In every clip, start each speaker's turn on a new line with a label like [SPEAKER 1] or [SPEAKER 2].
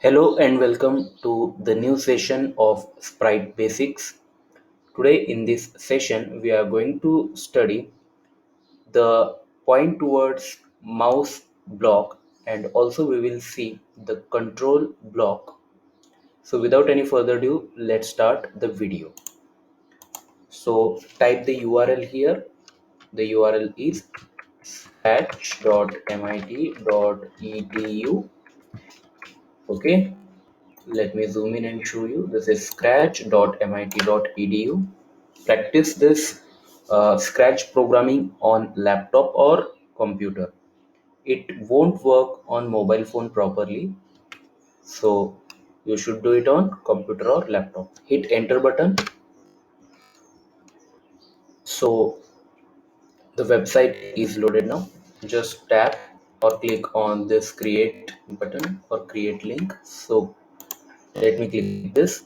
[SPEAKER 1] Hello and welcome to the new session of Sprite Basics. Today in this session we are going to study the point towards mouse block, and also we will see the control block. So without any further ado, let's start the video. So type the URL here. The URL is scratch.mit.edu. Okay. Let me zoom in and show you. This is scratch.mit.edu. Practice this Scratch programming on laptop or computer. It won't work on mobile phone properly, so you should do it on computer or laptop. Hit enter button. So the website is loaded now. Just tap or click on this create button or create link. So let me click this.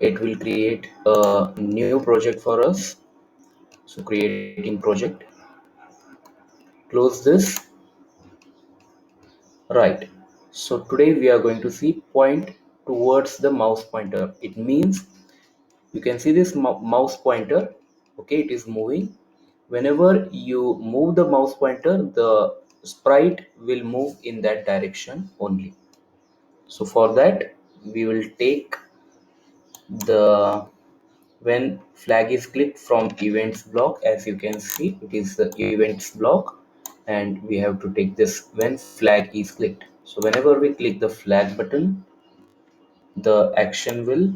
[SPEAKER 1] It will create a new project for us. So creating project, close this. Right, so today we are going to see point towards the mouse pointer. It means you can see this mouse pointer. Okay, it is moving. Whenever you move the mouse pointer, the sprite will move in that direction only. So for that we will take the when flag is clicked from events block. As you can see, it is the events block, and we have to take this when flag is clicked. So whenever we click the flag button, the action will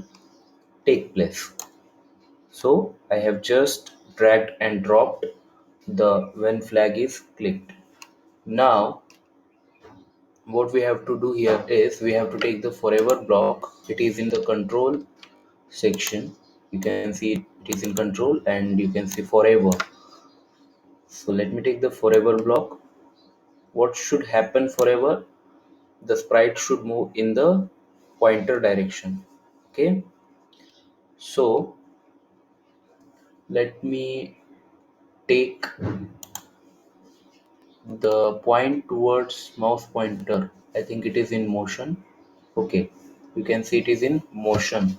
[SPEAKER 1] take place. So I have just dragged and dropped the when flag is clicked. Now what we have to do here is we have to take the forever block. It is in the control section. You can see it is in control, and you can see forever. So let me take the forever block. What should happen forever? The sprite should move in the pointer direction. Okay, so let me take the point towards mouse pointer. I think it is in motion. Okay, you can see it is in motion.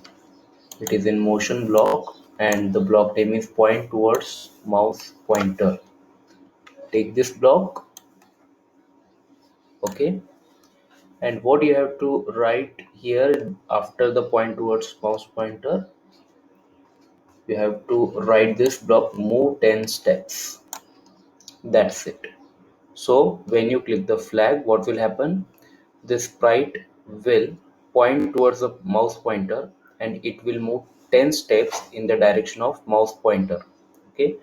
[SPEAKER 1] It is in motion block, and the block name is point towards mouse pointer. Take this block. Okay, and what you have to write here after the point towards mouse pointer, you have to write this block move 10 steps. That's it. So when you click the flag, what will happen? This sprite will point towards the mouse pointer, and it will move 10 steps in the direction of mouse pointer. Okay,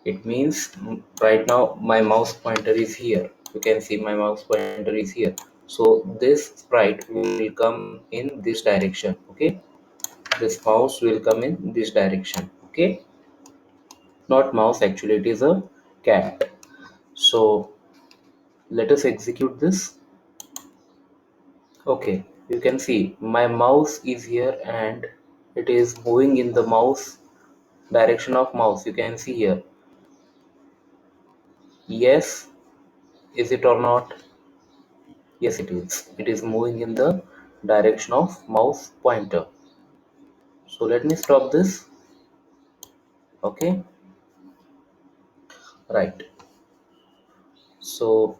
[SPEAKER 1] it means right now my mouse pointer is here. You can see my mouse pointer is here. So this sprite will come in this direction. Okay, this mouse will come in this direction. Okay, not mouse, actually it is a cat. So let us execute this. Okay, you can see my mouse is here, and it is moving in the mouse direction of mouse. You can see here. Yes, is it or not? Yes, it is. It is moving in the direction of mouse pointer. So let me stop this. Okay, right. So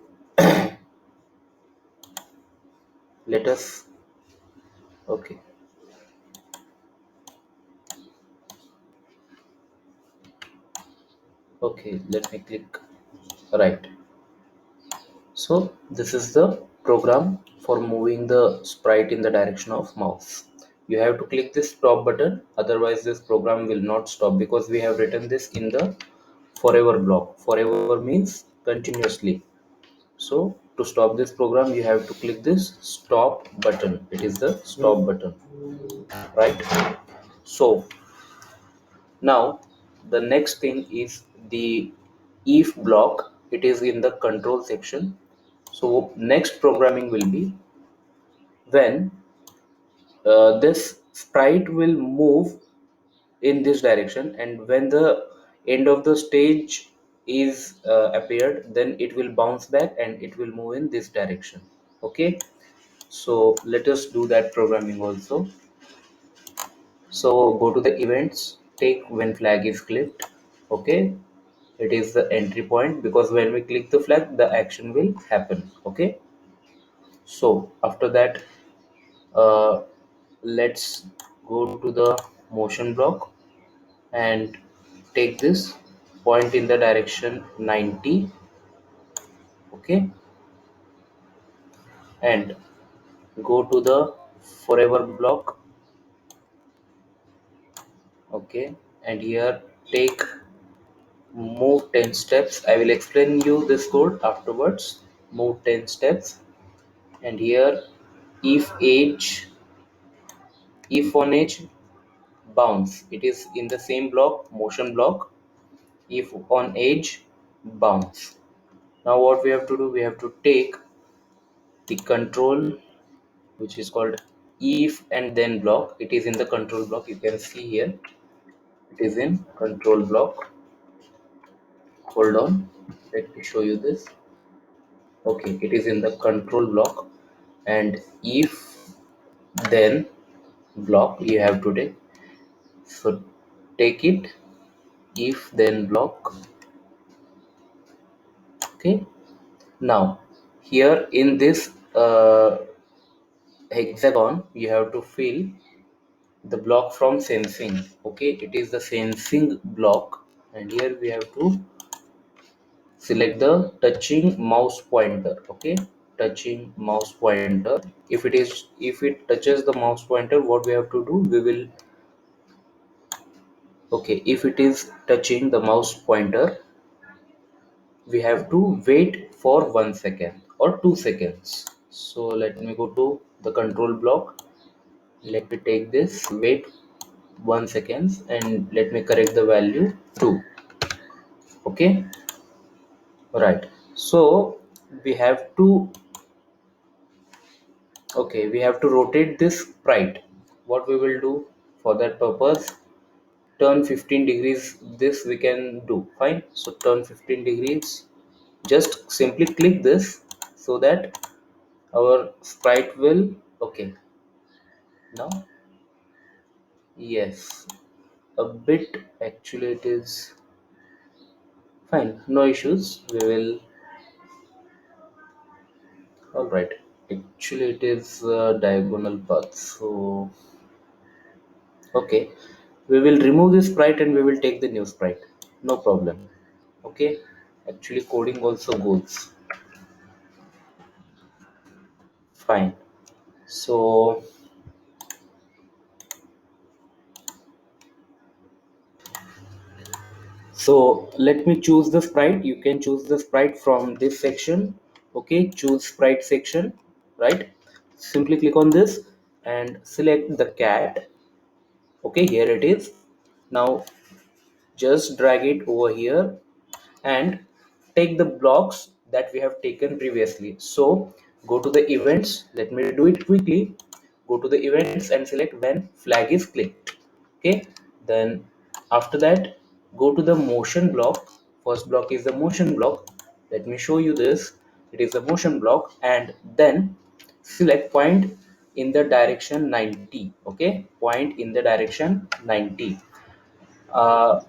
[SPEAKER 1] let us, okay, okay, let me click. Right. So this is the program for moving the sprite in the direction of mouse. You have to click this stop button, otherwise this program will not stop, because we have written this in the forever block. Forever means continuously. So to stop this program, you have to click this stop button. It is the stop button, right? So now the next thing is the if block. It is in the control section. So next programming will be when this sprite will move in this direction, and when the end of the stage is appeared, then it will bounce back and it will move in this direction. Okay, so let us do that programming also. So go to the events, take when flag is clicked. Okay, it is the entry point, because when we click the flag the action will happen. Okay, so after that, uh, let's go to the motion block and take this point in the direction 90. Okay, and go to the forever block. Okay, and here take move 10 steps. I will explain you this code afterwards. Move 10 steps, and here if age, if on age bounce, it is in the same block, motion block. If on age bounce. Now what we have to do, we have to take the control, which is called if and then block. It is in the control block, you can see here, it is in control block. Hold on, let me show you this. Okay, it is in the control block, and if then block you have to take. So take it, if then block. Okay, now here in this hexagon you have to fill the block from sensing. Okay, it is the sensing block, and here we have to select the touching mouse pointer. Okay, touching mouse pointer. If it touches the mouse pointer, what we have to do, we will, okay, if it is touching the mouse pointer, we have to wait for 1 second or 2 seconds. So let me go to the control block. Let me take this, wait 1 seconds, and let me correct the value 2. Okay, right. So we have to, okay, we have to rotate this sprite. What we will do for that purpose, turn 15 degrees. This we can do, fine. So turn 15 degrees, just simply click this so that our sprite will, okay, now, yes, a bit, actually it is fine, no issues. We will, all right, actually it is a diagonal path, so okay, we will remove this sprite and we will take the new sprite, no problem. Okay, actually coding also goes fine. So let me choose the sprite. You can choose the sprite from this section. Okay, choose sprite section, right? Simply click on this and select the cat. Okay, here it is. Now just drag it over here and take the blocks that we have taken previously. So go to the events. Let me do it quickly. Go to the events and select when flag is clicked. Okay, then after that, go to the motion block. First block is the motion block. Let me show you this. It is the motion block, and then select point in the direction 90. Okay, point in the direction 90. uh,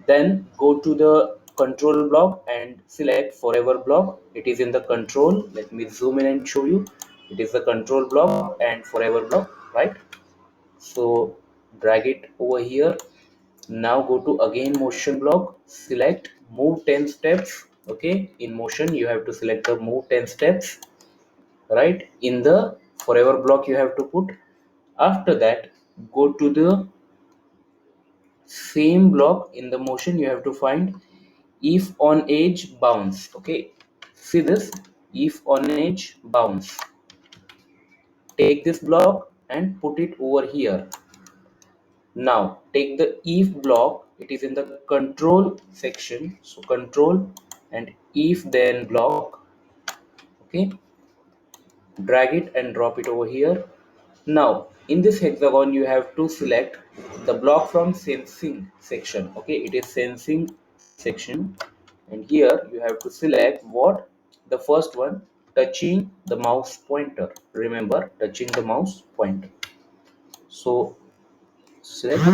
[SPEAKER 1] then go to the control block and select forever block. It is in the control. Let me zoom in and show you. It is the control block and forever block, right? So drag it over here. Now go to again motion block, select move 10 steps. Okay, in motion you have to select the move 10 steps, right? In the forever block you have to put. After that, go to the same block in the motion, you have to find if on edge bounce. Okay, see this, if on edge bounce. Take this block and put it over here. Now take the if block, it is in the control section, so control and if then block. Okay, drag it and drop it over here. Now in this hexagon you have to select the block from sensing section. Okay, it is sensing section, and here you have to select what, the first one, touching the mouse pointer. Remember, touching the mouse pointer. So select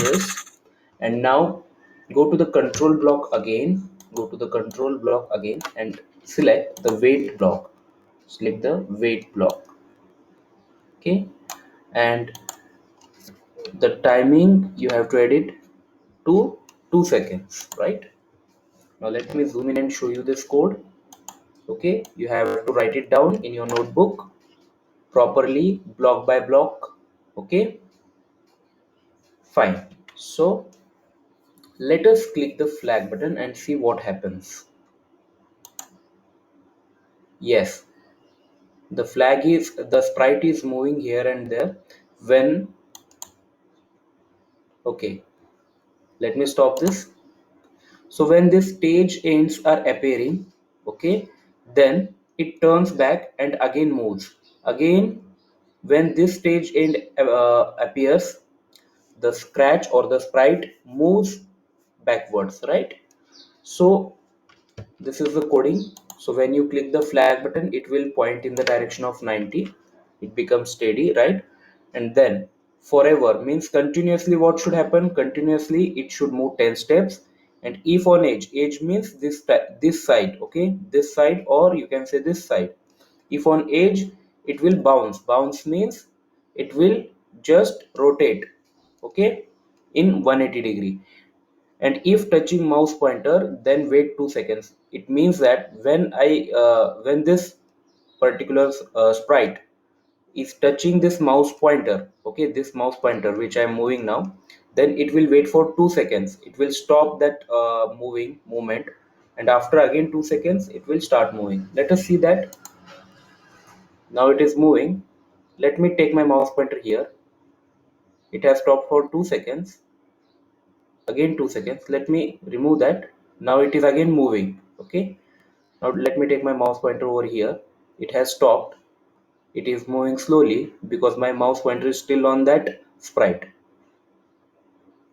[SPEAKER 1] this, and now go to the control block again. Go to the control block again and select the wait block. Select the wait block. Okay, and the timing you have to edit to 2 seconds, right? Now let me zoom in and show you this code. Okay, you have to write it down in your notebook properly, block by block. Okay, fine. So let us click the flag button and see what happens. Yes, the sprite is moving here and there when, okay, let me stop this. So when this stage ends are appearing, okay, then it turns back and again moves. Again, when this stage end appears, the scratch or the sprite moves backwards, right? So this is the coding. So when you click the flag button, it will point in the direction of 90. It becomes steady, right? And then forever means continuously. What should happen? Continuously it should move 10 steps. And if on edge means this side, okay, this side, or you can say this side. If on edge, it will bounce means it will just rotate, okay, in 180-degree. And if touching mouse pointer, then wait 2 seconds. It means that when this particular sprite is touching this mouse pointer, okay, this mouse pointer which I am moving now, then it will wait for 2 seconds. It will stop that movement, and after again 2 seconds it will start moving. Let us see that. Now it is moving. Let me take my mouse pointer here. It has stopped for 2 seconds. Again 2 seconds. Let me remove that. Now it is again moving. Okay. Now let me take my mouse pointer over here. It has stopped. It is moving slowly because my mouse pointer is still on that sprite.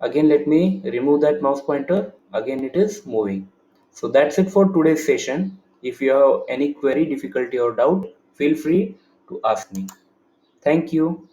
[SPEAKER 1] Again let me remove that mouse pointer. Again it is moving. So that's it for today's session. If you have any query, difficulty or doubt, feel free to ask me. Thank you.